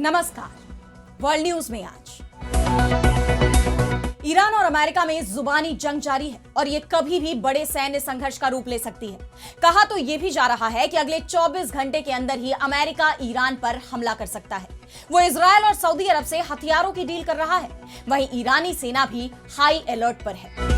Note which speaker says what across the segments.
Speaker 1: नमस्कार। World news में आज ईरान और अमेरिका में जुबानी जंग जारी है और ये कभी भी बड़े सैन्य संघर्ष का रूप ले सकती है। कहा तो ये भी जा रहा है कि अगले 24 घंटे के अंदर ही अमेरिका ईरान पर हमला कर सकता है। वो इजरायल और सऊदी अरब से हथियारों की डील कर रहा है। वहीं ईरानी सेना भी हाई अलर्ट पर है।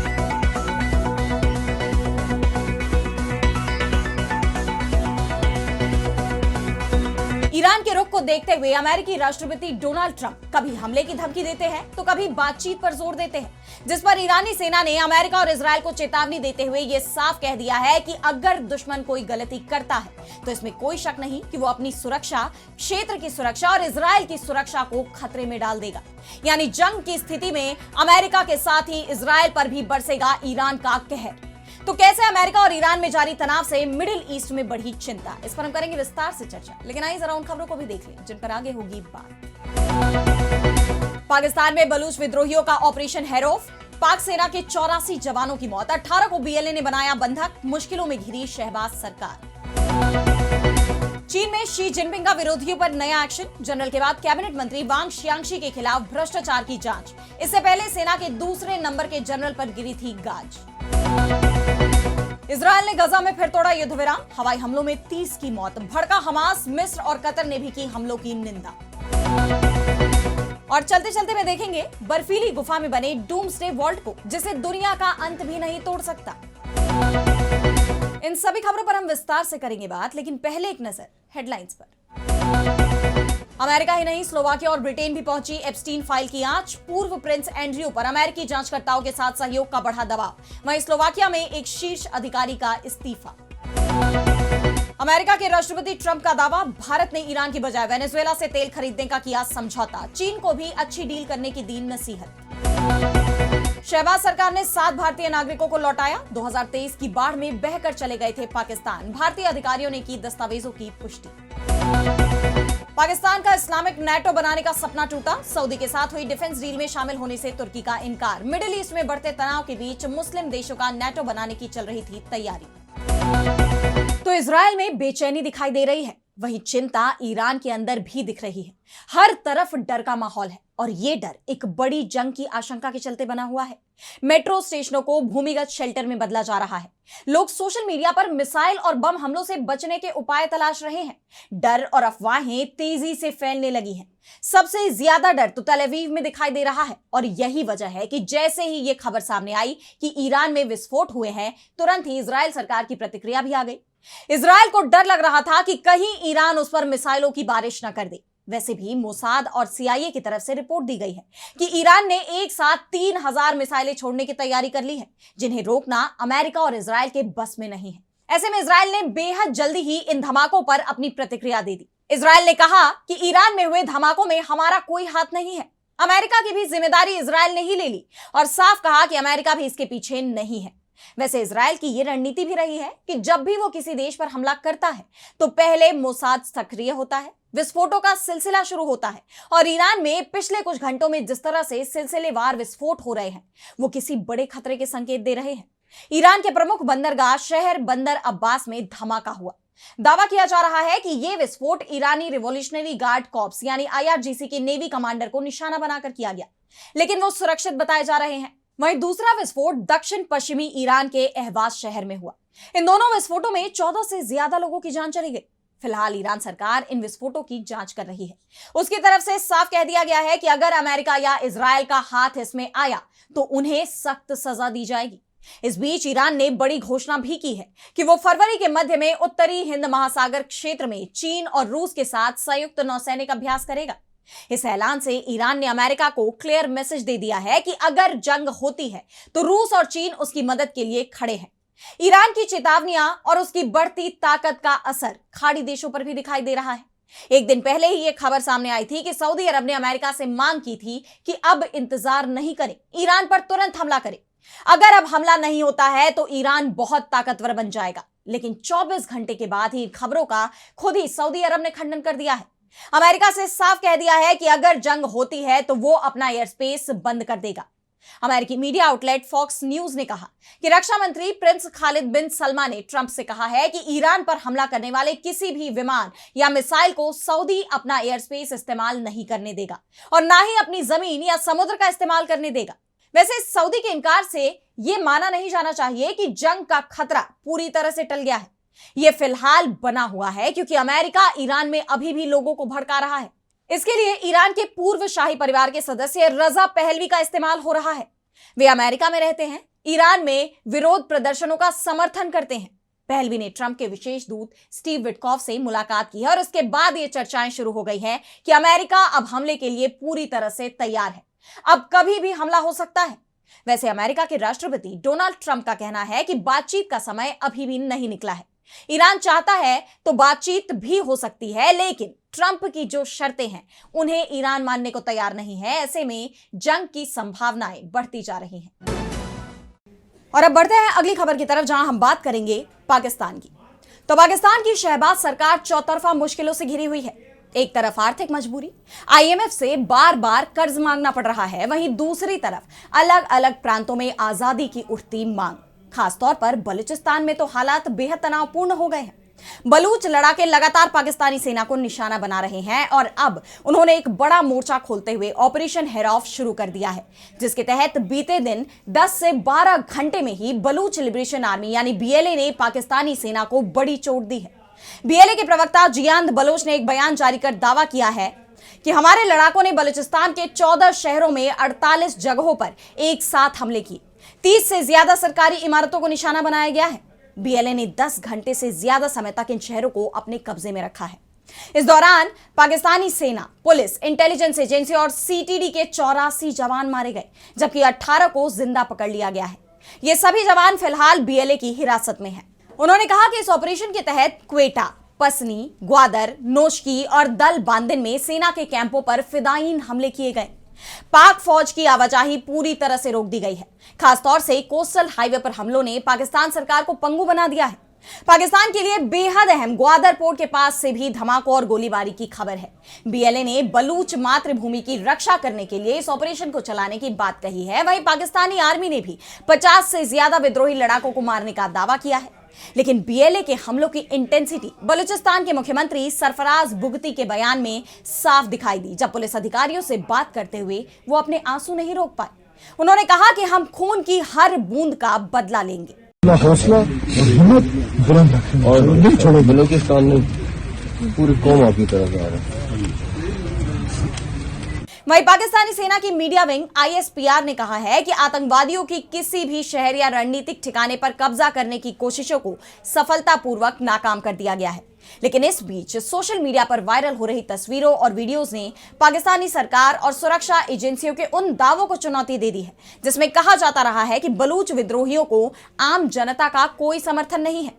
Speaker 1: ईरान के रुख को देखते हुए अमेरिकी राष्ट्रपति डोनाल्ड ट्रंप कभी हमले की धमकी देते हैं तो कभी बातचीत पर जोर देते हैं, जिस पर ईरानी सेना ने अमेरिका और इजरायल को चेतावनी देते हुए यह साफ कह दिया है कि अगर दुश्मन कोई गलती करता है तो इसमें कोई शक नहीं कि वो अपनी सुरक्षा, क्षेत्र की सुरक्षा और इजरायल की सुरक्षा को खतरे में डाल देगा। यानी जंग की स्थिति में अमेरिका के साथ ही इजरायल पर भी बरसेगा ईरान का कहर। तो कैसे अमेरिका और ईरान में जारी तनाव से मिडिल ईस्ट में बढ़ी चिंता, इस पर हम करेंगे विस्तार से चर्चा। लेकिन आइए जरा उन खबरों को भी देख लें जिन पर आगे होगी बात। पाकिस्तान में बलूच विद्रोहियों का ऑपरेशन हैरोफ, पाक सेना के 84 जवानों की मौत, 18 को बीएलए ने बनाया बंधक, मुश्किलों में घिरी शहबाज सरकार। चीन में शी जिनपिंग का विरोधियों पर नया एक्शन, जनरल के बाद कैबिनेट मंत्री वांग शियांक्षी के खिलाफ भ्रष्टाचार की जांच। इससे पहले सेना के दूसरे नंबर के जनरल पर गिरी थी गाज। इजरायल ने गजा में फिर तोड़ा युद्ध विराम, हवाई हमलों में 30 की मौत, भड़का हमास, मिस्र और कतर ने भी की हमलों की निंदा। और चलते चलते में देखेंगे बर्फीली गुफा में बने डूम्सडे वॉल्ट को, जिसे दुनिया का अंत भी नहीं तोड़ सकता। इन सभी खबरों पर हम विस्तार से करेंगे बात, लेकिन पहले एक नजर हेडलाइंस पर। अमेरिका ही नहीं, स्लोवाकिया और ब्रिटेन भी पहुंची एप्स्टीन फाइल की आंच। पूर्व प्रिंस एंड्रयू पर अमेरिकी जांचकर्ताओं के साथ सहयोग का बढ़ा दबाव। वहीं स्लोवाकिया में एक शीर्ष अधिकारी का इस्तीफा। अमेरिका के राष्ट्रपति ट्रंप का दावा, भारत ने ईरान की बजाय वेनेजुएला से तेल खरीदने का किया समझौता। चीन को भी अच्छी डील करने की दी नसीहत। शहबाज सरकार ने 7 भारतीय नागरिकों को लौटाया। 2023 की बाढ़ में बहकर चले गए थे पाकिस्तान। भारतीय अधिकारियों ने की दस्तावेजों की पुष्टि। पाकिस्तान का इस्लामिक नेटो बनाने का सपना टूटा। सऊदी के साथ हुई डिफेंस डील में शामिल होने से तुर्की का इनकार। मिडिल ईस्ट में बढ़ते तनाव के बीच मुस्लिम देशों का नेटो बनाने की चल रही थी तैयारी। तो इजरायल में बेचैनी दिखाई दे रही है, वहीं चिंता ईरान के अंदर भी दिख रही है। हर तरफ डर का माहौल है और ये डर एक बड़ी जंग की आशंका के चलते बना हुआ है। मेट्रो स्टेशनों को भूमिगत शेल्टर में बदला जा रहा है। लोग सोशल मीडिया पर मिसाइल और बम हमलों से बचने के उपाय तलाश रहे हैं। डर और अफवाहें तेजी से फैलने लगी हैं। सबसे ज्यादा डर तो तल अवीव में दिखाई दे रहा है और यही वजह है कि जैसे ही ये खबर सामने आई कि ईरान में विस्फोट हुए हैं, तुरंत ही इजरायल सरकार की प्रतिक्रिया भी आ गई। इजरायल को डर लग रहा था कि कहीं ईरान उस पर मिसाइलों की बारिश न कर दे। वैसे भी मोसाद और सीआईए की तरफ से रिपोर्ट दी गई है कि ईरान ने एक साथ 3000 मिसाइलें छोड़ने की तैयारी कर ली है, जिन्हें रोकना अमेरिका और इजरायल के बस में नहीं है। ऐसे में इजरायल ने बेहद जल्दी ही इन धमाकों पर अपनी प्रतिक्रिया दे दी। इजरायल ने कहा कि ईरान में हुए धमाकों में हमारा कोई हाथ नहीं है। अमेरिका की भी जिम्मेदारी इजरायल ने ही ले ली और साफ कहा कि अमेरिका भी इसके पीछे नहीं है। वैसे इजरायल की यह रणनीति भी रही है कि जब भी वो किसी देश पर हमला करता है तो पहले मोसाद सक्रिय होता है, विस्फोटों का सिलसिला शुरू होता है और ईरान में पिछले कुछ घंटों में जिस तरह से सिलसिलेवार विस्फोट हो रहे हैं वो किसी बड़े खतरे के संकेत दे रहे हैं। ईरान के प्रमुख बंदरगाह शहर बंदर अब्बास में धमाका हुआ। दावा किया जा रहा है कि यह विस्फोट ईरानी रिवॉल्यूशनरी गार्ड कॉर्प्स यानी आईआरजीसी के नेवी कमांडर को निशाना बनाकर किया गया, लेकिन वो सुरक्षित बताए जा रहे हैं। वहीं दूसरा विस्फोट दक्षिण पश्चिमी ईरान के अहवाज शहर में हुआ। इन दोनों विस्फोटों में 14 से ज्यादा लोगों की जान चली गई। फिलहाल ईरान सरकार इन विस्फोटों की जांच कर रही है। उसकी तरफ से साफ कह दिया गया है कि अगर अमेरिका या इजरायल का हाथ इसमें आया तो उन्हें सख्त सजा दी जाएगी। इस बीच ईरान ने बड़ी घोषणा भी की है कि वो फरवरी के मध्य में उत्तरी हिंद महासागर क्षेत्र में चीन और रूस के साथ संयुक्त नौसैनिक अभ्यास करेगा। इस ऐलान से ईरान ने अमेरिका को क्लियर मैसेज दे दिया है कि अगर जंग होती है तो रूस और चीन उसकी मदद के लिए खड़े हैं। ईरान की चेतावनियां और उसकी बढ़ती ताकत का असर खाड़ी देशों पर भी दिखाई दे रहा है। एक दिन पहले ही यह खबर सामने आई थी कि सऊदी अरब ने अमेरिका से मांग की थी कि अब इंतजार नहीं करें, ईरान पर तुरंत हमला करें। अगर अब हमला नहीं होता है तो ईरान बहुत ताकतवर बन जाएगा। लेकिन 24 घंटे के बाद ही खबरों का खुद ही सऊदी अरब ने खंडन कर दिया है। अमेरिका से साफ कह दिया है कि अगर जंग होती है तो वो अपना एयर स्पेस बंद कर देगा। अमेरिकी मीडिया आउटलेट फॉक्स न्यूज ने कहा कि रक्षा मंत्री प्रिंस खालिद बिन सलमान ने ट्रंप से कहा है कि ईरान पर हमला करने वाले किसी भी विमान या मिसाइल को सऊदी अपना एयर स्पेस इस्तेमाल नहीं करने देगा और ना ही अपनी जमीन या समुद्र का इस्तेमाल करने देगा। वैसे सऊदी के इनकार से यह माना नहीं जाना चाहिए कि जंग का खतरा पूरी तरह से टल गया है। यह फिलहाल बना हुआ है क्योंकि अमेरिका ईरान में अभी भी लोगों को भड़का रहा है। इसके लिए ईरान के पूर्व शाही परिवार के सदस्य रजा पहलवी का इस्तेमाल हो रहा है। वे अमेरिका में रहते हैं, ईरान में विरोध प्रदर्शनों का समर्थन करते हैं। पहलवी ने ट्रंप के विशेष दूत स्टीव विटकॉफ से मुलाकात की है और उसके बाद ये चर्चाएं शुरू हो गई है कि अमेरिका अब हमले के लिए पूरी तरह से तैयार है। अब कभी भी हमला हो सकता है। वैसे अमेरिका के राष्ट्रपति डोनाल्ड ट्रंप का कहना है कि बातचीत का समय अभी भी नहीं निकला है। ईरान चाहता है तो बातचीत भी हो सकती है, लेकिन ट्रंप की जो शर्तें हैं उन्हें ईरान मानने को तैयार नहीं है। ऐसे में जंग की संभावनाएं बढ़ती जा रही हैं। और अब बढ़ते हैं अगली खबर की तरफ, जहां हम बात करेंगे पाकिस्तान की। तो पाकिस्तान की शहबाज सरकार चौतरफा मुश्किलों से घिरी हुई है। एक तरफ आर्थिक मजबूरी, आईएमएफ से बार बार कर्ज मांगना पड़ रहा है, वहीं दूसरी तरफ अलग अलग प्रांतों में आजादी की उठती मांग। खासतौर पर बलूचिस्तान में तो हालात बेहद तनावपूर्ण हो गए हैं। बलूच लड़ाके लगातार पाकिस्तानी सेना को निशाना बना रहे हैं और अब उन्होंने एक बड़ा मोर्चा खोलते हुए ऑपरेशन हेरॉफ शुरू कर दिया है, जिसके तहत बीते दिन 10 से 12 घंटे में ही बलूच लिबरेशन आर्मी यानी बीएलए ने पाकिस्तानी सेना को बड़ी चोट दी है। बीएलए के प्रवक्ता जियांद बलोच ने एक बयान जारी कर दावा किया है कि हमारे लड़ाकों ने बलूचिस्तान के 14 शहरों में 48 जगहों पर एक साथ हमले किए। 30 से ज्यादा सरकारी इमारतों को निशाना बनाया गया है। बीएलए ने 10 घंटे से ज्यादा समय तक इन शहरों को अपने कब्जे में रखा है। इस दौरान पाकिस्तानी सेना, पुलिस, इंटेलिजेंस एजेंसी और सीटीडी के 84 जवान मारे गए, जबकि 18 को जिंदा पकड़ लिया गया है। ये सभी जवान फिलहाल बीएलए की हिरासत में हैं। उन्होंने कहा कि इस ऑपरेशन के तहत क्वेटा, पसनी, ग्वादर, नोशकी और दल बांदिन में सेना के कैंपों पर फिदायीन हमले किए गए। पाक फौज की आवाजाही पूरी तरह से रोक दी गई है। खासतौर से कोस्टल हाईवे पर हमलों ने पाकिस्तान सरकार को पंगु बना दिया है। पाकिस्तान के लिए बेहद अहम ग्वादर पोर्ट के पास से भी धमाकों और गोलीबारी की खबर है। बीएलए ने बलूच मातृभूमि की रक्षा करने के लिए इस ऑपरेशन को चलाने की बात कही है। वहीं पाकिस्तानी आर्मी ने भी 50 से ज्यादा विद्रोही लड़ाकों को मारने का दावा किया है। लेकिन बीएलए के हमलों की इंटेंसिटी बलूचिस्तान के मुख्यमंत्री सरफराज बुगती के बयान में साफ दिखाई दी, जब पुलिस अधिकारियों से बात करते हुए वो अपने आंसू नहीं रोक पाए। उन्होंने कहा कि हम खून की हर बूंद का बदला लेंगे।
Speaker 2: हौसला और हिम्मत बुलंद रखेंगे और नहीं छोड़ो। बलूचिस्तान में पूरी कौम आपकी तरफ आ रहा है।
Speaker 1: वहीं पाकिस्तानी सेना की मीडिया विंग आईएसपीआर ने कहा है कि आतंकवादियों की किसी भी शहर या रणनीतिक ठिकाने पर कब्जा करने की कोशिशों को सफलतापूर्वक नाकाम कर दिया गया है। लेकिन इस बीच सोशल मीडिया पर वायरल हो रही तस्वीरों और वीडियोस ने पाकिस्तानी सरकार और सुरक्षा एजेंसियों के उन दावों को चुनौती दे दी है, जिसमें कहा जाता रहा है कि बलूच विद्रोहियों को आम जनता का कोई समर्थन नहीं है।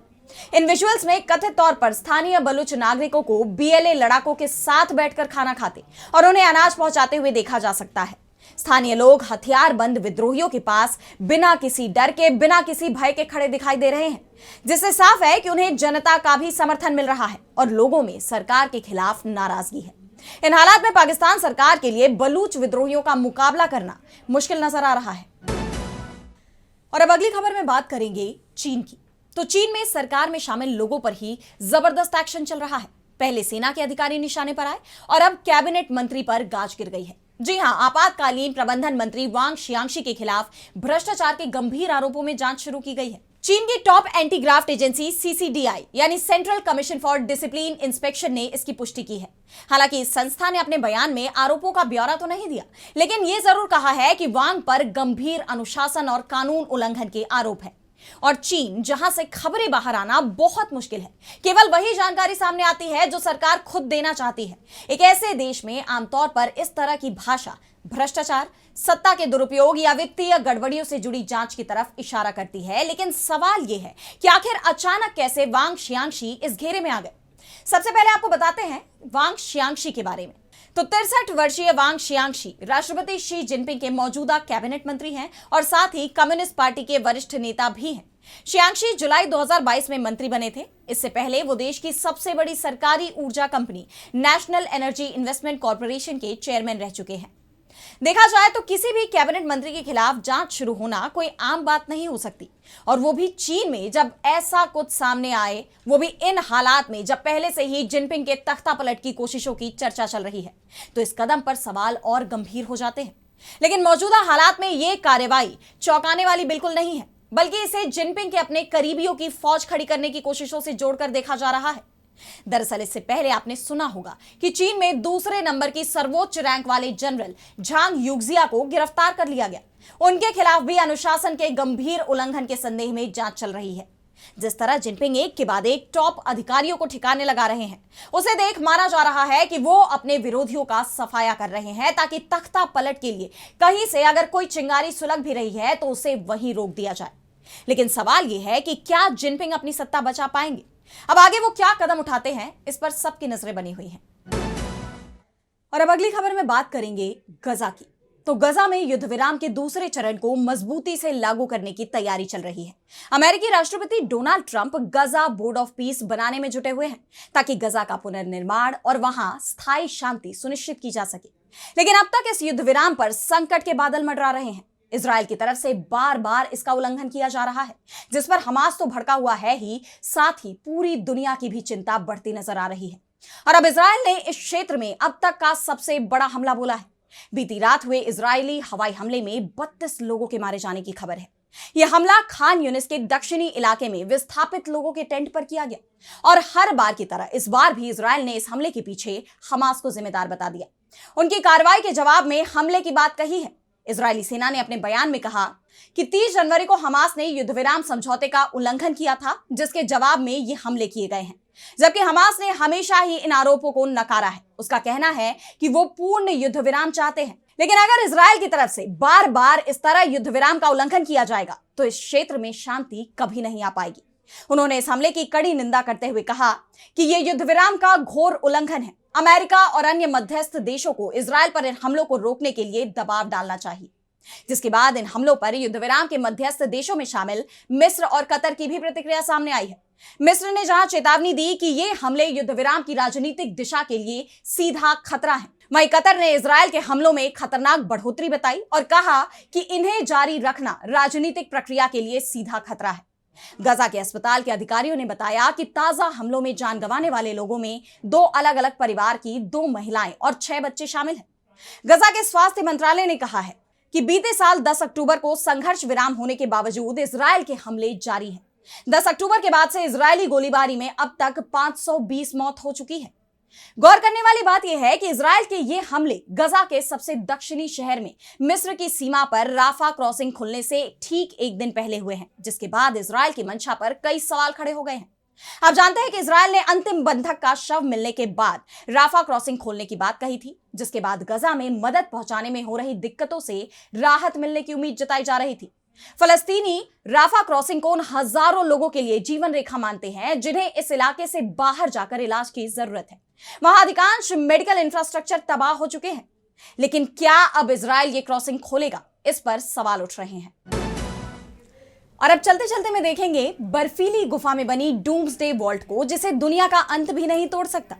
Speaker 1: इन विजुअल्स में कथित तौर पर स्थानीय बलूच नागरिकों को बीएलए लड़ाकों के साथ बैठकर खाना खाते और उन्हें अनाज पहुंचाते हुए देखा जा सकता है। स्थानीय लोग हथियारबंद विद्रोहियों के पास बिना किसी डर के, बिना किसी भय के खड़े दिखाई दे रहे हैं, जिससे साफ है कि उन्हें जनता का भी समर्थन मिल रहा है और लोगों में सरकार के खिलाफ नाराजगी है। इन हालात में पाकिस्तान सरकार के लिए बलूच विद्रोहियों का मुकाबला करना मुश्किल नजर आ रहा है। और अब अगली खबर में बात करेंगे चीन की। तो चीन में सरकार में शामिल लोगों पर ही जबरदस्त एक्शन चल रहा है। पहले सेना के अधिकारी निशाने पर आए और अब कैबिनेट मंत्री पर गाज गिर गई है। जी हां, आपातकालीन प्रबंधन मंत्री वांग शियांगशी के खिलाफ भ्रष्टाचार के गंभीर आरोपों में जांच शुरू की गई है। चीन की टॉप एंटी ग्राफ्ट एजेंसी सीसीडीआई यानी central commission for discipline inspection ने इसकी पुष्टि की है। हालांकि इस संस्था ने अपने बयान में आरोपों का ब्यौरा तो नहीं दिया, लेकिन यह जरूर कहा है कि वांग पर गंभीर अनुशासन और कानून उल्लंघन के आरोप है। और चीन, जहां से खबरें बाहर आना बहुत मुश्किल है, केवल वही जानकारी सामने आती है जो सरकार खुद देना चाहती है। एक ऐसे देश में आमतौर पर इस तरह की भाषा भ्रष्टाचार, सत्ता के दुरुपयोग या वित्तीय गड़बड़ियों से जुड़ी जांच की तरफ इशारा करती है। लेकिन सवाल यह है कि आखिर अचानक कैसे वांग शियांगशी इस घेरे में आ गए। सबसे पहले आपको बताते हैं वांग शियांगशी के बारे में। तो 63 वर्षीय वांग शियांगशी राष्ट्रपति शी जिनपिंग के मौजूदा कैबिनेट मंत्री हैं और साथ ही कम्युनिस्ट पार्टी के वरिष्ठ नेता भी हैं। शियांगशी जुलाई 2022 में मंत्री बने थे। इससे पहले वो देश की सबसे बड़ी सरकारी ऊर्जा company national energy investment corporation के चेयरमैन रह चुके हैं। देखा जाए तो किसी भी कैबिनेट मंत्री के खिलाफ जांच शुरू होना कोई आम बात नहीं हो सकती, और वो भी चीन में जब ऐसा कुछ सामने आए, वो भी इन हालात में जब पहले से ही जिनपिंग के तख्तापलट की कोशिशों की चर्चा चल रही है, तो इस कदम पर सवाल और गंभीर हो जाते हैं। लेकिन मौजूदा हालात में यह कार्रवाई चौंकाने वाली बिल्कुल नहीं है, बल्कि इसे जिनपिंग के अपने करीबियों की फौज खड़ी करने की कोशिशों से जोड़कर देखा जा रहा है। दरअसल इससे पहले आपने सुना होगा कि चीन में दूसरे नंबर की सर्वोच्च रैंक वाले जनरल झांग युक्जिया को गिरफ्तार कर लिया गया। उनके खिलाफ भी अनुशासन के गंभीर उल्लंघन के संदेह में जांच चल रही है। जिस तरह जिनपिंग एक के बाद एक टॉप अधिकारियों को ठिकाने लगा रहे हैं, उसे देख माना जा रहा है कि वो अपने विरोधियों का सफाया कर रहे हैं, ताकि तख्ता पलट के लिए कहीं से अगर कोई चिंगारी सुलग भी रही है तो उसे वहीं रोक दिया जाए। लेकिन सवाल यह है कि क्या जिनपिंग अपनी सत्ता बचा पाएंगे? अब आगे वो क्या कदम उठाते हैं, इस पर सबकी नजरें बनी हुई हैं। और अब अगली खबर में बात करेंगे गजा की। तो गजा में युद्ध विराम के दूसरे चरण को मजबूती से लागू करने की तैयारी चल रही है। अमेरिकी राष्ट्रपति Donald Trump Gaza board of peace बनाने में जुटे हुए हैं, ताकि गजा का पुनर्निर्माण और वहां स्थायी शांति सुनिश्चित की जा सके। लेकिन अब तक इस युद्ध विराम पर संकट के बादल मंडरा रहे हैं। इजराइल की तरफ से बार बार इसका उल्लंघन किया जा रहा है, जिस पर हमास तो भड़का हुआ है ही, साथ ही पूरी दुनिया की भी चिंता बढ़ती नजर आ रही है। और अब इजराइल ने इस क्षेत्र में अब तक का सबसे बड़ा हमला बोला है। बीती रात हुए इजरायली हवाई हमले में 32 लोगों के मारे जाने की खबर है। यह हमला खान यूनिस के दक्षिणी इलाके में विस्थापित लोगों के टेंट पर किया गया, और हर बार की तरह इस बार भी इजराइल ने इस हमले के पीछे हमास को जिम्मेदार बता दिया। उनकी कार्रवाई के जवाब में हमले की बात कही है। इजरायली सेना ने अपने बयान में कहा कि 30 जनवरी को हमास ने युद्ध विराम समझौते का उल्लंघन किया था, जिसके जवाब में ये हमले किए गए हैं। जबकि हमास ने हमेशा ही इन आरोपों को नकारा है। उसका कहना है कि वो पूर्ण युद्ध विराम चाहते हैं, लेकिन अगर इजराइल की तरफ से बार बार इस तरह युद्ध विराम का उल्लंघन किया जाएगा तो इस क्षेत्र में शांति कभी नहीं आ पाएगी। उन्होंने इस हमले की कड़ी निंदा करते हुए कहा कि यह युद्ध विराम का घोर उल्लंघन है। अमेरिका और अन्य मध्यस्थ देशों को इजराइल पर इन हमलों को रोकने के लिए दबाव डालना चाहिए। जिसके बाद इन हमलों पर युद्ध विराम के मध्यस्थ देशों में शामिल मिस्र और कतर की भी प्रतिक्रिया सामने आई है। मिस्र ने जहां चेतावनी दी कि ये हमले युद्ध विराम की राजनीतिक दिशा के लिए सीधा खतरा है, वहीं कतर ने इजराइल के हमलों में खतरनाक बढ़ोतरी बताई और कहा कि इन्हें जारी रखना राजनीतिक प्रक्रिया के लिए सीधा खतरा है। गजा के अस्पताल के अधिकारियों ने बताया कि ताजा हमलों में जान गंवाने वाले लोगों में 2 अलग अलग परिवार की 2 महिलाएं और 6 बच्चे शामिल हैं। गजा के स्वास्थ्य मंत्रालय ने कहा है कि बीते साल 10 अक्टूबर को संघर्ष विराम होने के बावजूद इजराइल के हमले जारी हैं। 10 अक्टूबर के बाद से इजरायली गोलीबारी में अब तक 520 मौत हो चुकी है। गौर करने वाली बात यह है कि इजराइल के ये हमले गजा के सबसे दक्षिणी शहर में मिस्र की सीमा पर राफा क्रॉसिंग खुलने से ठीक एक दिन पहले हुए हैं, जिसके बाद इजराइल की मंशा पर कई सवाल खड़े हो गए हैं। आप जानते हैं कि इजराइल ने अंतिम बंधक का शव मिलने के बाद राफा क्रॉसिंग खोलने की बात कही थी, जिसके बाद गजा में मदद पहुंचाने में हो रही दिक्कतों से राहत मिलने की उम्मीद जताई जा रही थी। फलस्तीनी राफा क्रॉसिंग को उन हजारों लोगों के लिए जीवन रेखा मानते हैं जिन्हें इस इलाके से बाहर जाकर इलाज की जरूरत है। वहां अधिकांश मेडिकल इंफ्रास्ट्रक्चर तबाह हो चुके हैं। लेकिन क्या अब इजराइल ये क्रॉसिंग खोलेगा, इस पर सवाल उठ रहे हैं। और अब चलते चलते में देखेंगे बर्फीली गुफा में बनी डूम्सडे वॉल्ट को, जिसे दुनिया का अंत भी नहीं तोड़ सकता।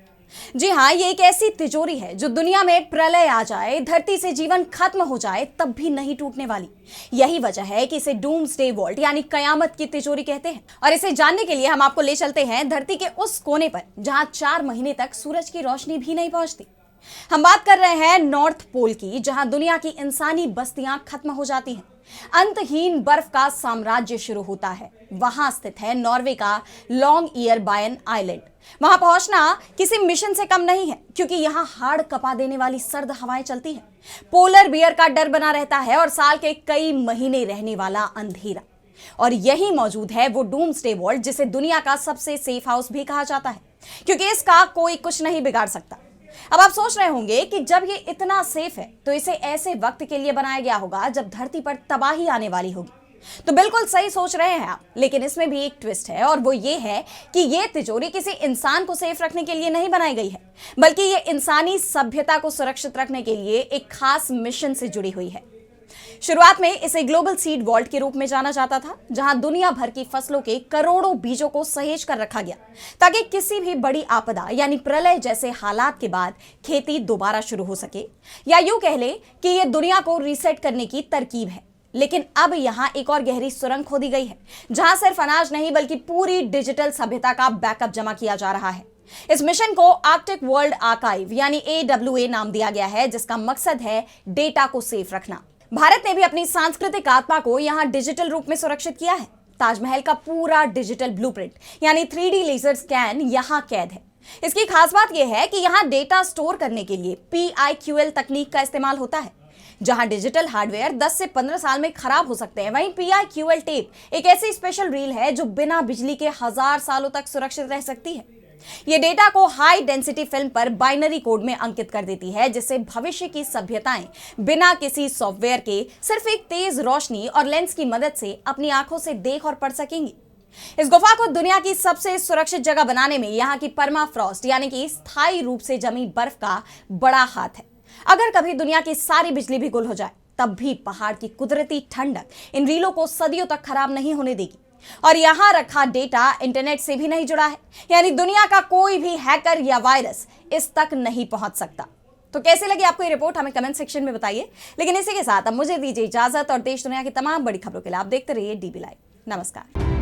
Speaker 1: जी हाँ, ये एक ऐसी तिजोरी है जो दुनिया में प्रलय आ जाए, धरती से जीवन खत्म हो जाए, तब भी नहीं टूटने वाली। यही वजह है कि इसे डूम्सडे वॉल्ट यानी कयामत की तिजोरी कहते हैं। और इसे जानने के लिए हम आपको ले चलते हैं धरती के उस कोने पर जहां 4 महीने तक सूरज की रोशनी भी नहीं पहुंचती। हम बात कर रहे हैं नॉर्थ पोल की, जहां दुनिया की इंसानी बस्तियां खत्म हो जाती हैं। अंतहीन बर्फ का साम्राज्य शुरू होता है। वहां स्थित है नॉर्वे का लॉन्ग ईयर बायन आइलैंड। वहां पहुंचना किसी मिशन से कम नहीं है, क्योंकि यहां हाड़ कपा देने वाली सर्द हवाएं चलती हैं। पोलर बियर का डर बना रहता है और साल के कई महीने रहने वाला अंधेरा। और यही मौजूद है वो डूम्सडे वॉल्ट, जिसे दुनिया का सबसे सेफ हाउस भी कहा जाता है, क्योंकि इसका कोई कुछ नहीं बिगाड़ सकता। अब आप सोच रहे होंगे कि जब ये इतना सेफ है तो इसे ऐसे वक्त के लिए बनाया गया होगा जब धरती पर तबाही आने वाली होगी। तो बिल्कुल सही सोच रहे हैं आप, लेकिन इसमें भी एक ट्विस्ट है, और वो ये है कि ये तिजोरी किसी इंसान को सेफ रखने के लिए नहीं बनाई गई है, बल्कि ये इंसानी सभ्यता को सुरक्षित रखने के लिए एक खास मिशन से जुड़ी हुई है। शुरुआत में इसे ग्लोबल सीड वॉल्ट के रूप में जाना जाता था, जहां दुनिया भर की फसलों के करोड़ों बीजों को सहेज कर रखा गया ताकि किसी भी बड़ी आपदा यानी प्रलय जैसे हालात के बाद खेती दोबारा शुरू हो सके, या यूं कह ले कि यह दुनिया को रीसेट करने की तरकीब है। लेकिन अब यहां एक और गहरी सुरंग खोदी गई है, जहां सिर्फ अनाज नहीं बल्कि पूरी डिजिटल सभ्यता का बैकअप जमा किया जा रहा है। इस मिशन को आर्कटिक वर्ल्ड आर्काइव यानी AWA नाम दिया गया है, जिसका मकसद है डेटा को सेफ रखना। भारत ने भी अपनी सांस्कृतिक आत्मा को यहां डिजिटल रूप में सुरक्षित किया है। ताजमहल का पूरा डिजिटल ब्लूप्रिंट यानी 3D लेजर स्कैन यहां कैद है। इसकी खास बात यह है कि यहां डेटा स्टोर करने के लिए PIQL तकनीक का इस्तेमाल होता है। जहां डिजिटल हार्डवेयर 10 से 15 साल में खराब हो सकते हैं, वहीं PIQL टेप एक ऐसी स्पेशल रील है जो बिना बिजली के 1000 सालों तक सुरक्षित रह सकती है। यह डेटा को हाई डेंसिटी फिल्म पर बाइनरी कोड में अंकित कर देती है, जिससे भविष्य की सभ्यताएं बिना किसी सॉफ्टवेयर के सिर्फ एक तेज रोशनी और लेंस की मदद से अपनी आंखों से देख और पढ़ सकेंगी। इस गुफा को दुनिया की सबसे सुरक्षित जगह बनाने में यहां की परमाफ्रॉस्ट यानी कि स्थायी रूप से जमी बर्फ का बड़ा हाथ है। अगर कभी दुनिया की सारी बिजली भी गुल हो जाए, तब भी पहाड़ की कुदरती ठंडक इन रीलों को सदियों तक खराब नहीं होने देगी। और यहां रखा डेटा इंटरनेट से भी नहीं जुड़ा है, यानी दुनिया का कोई भी हैकर या वायरस इस तक नहीं पहुंच सकता। तो कैसे लगी आपको ये रिपोर्ट, हमें कमेंट सेक्शन में बताइए। लेकिन इसी के साथ अब मुझे दीजिए इजाजत, और देश दुनिया की तमाम बड़ी खबरों के लिए आप देखते रहिए DB लाइव। नमस्कार।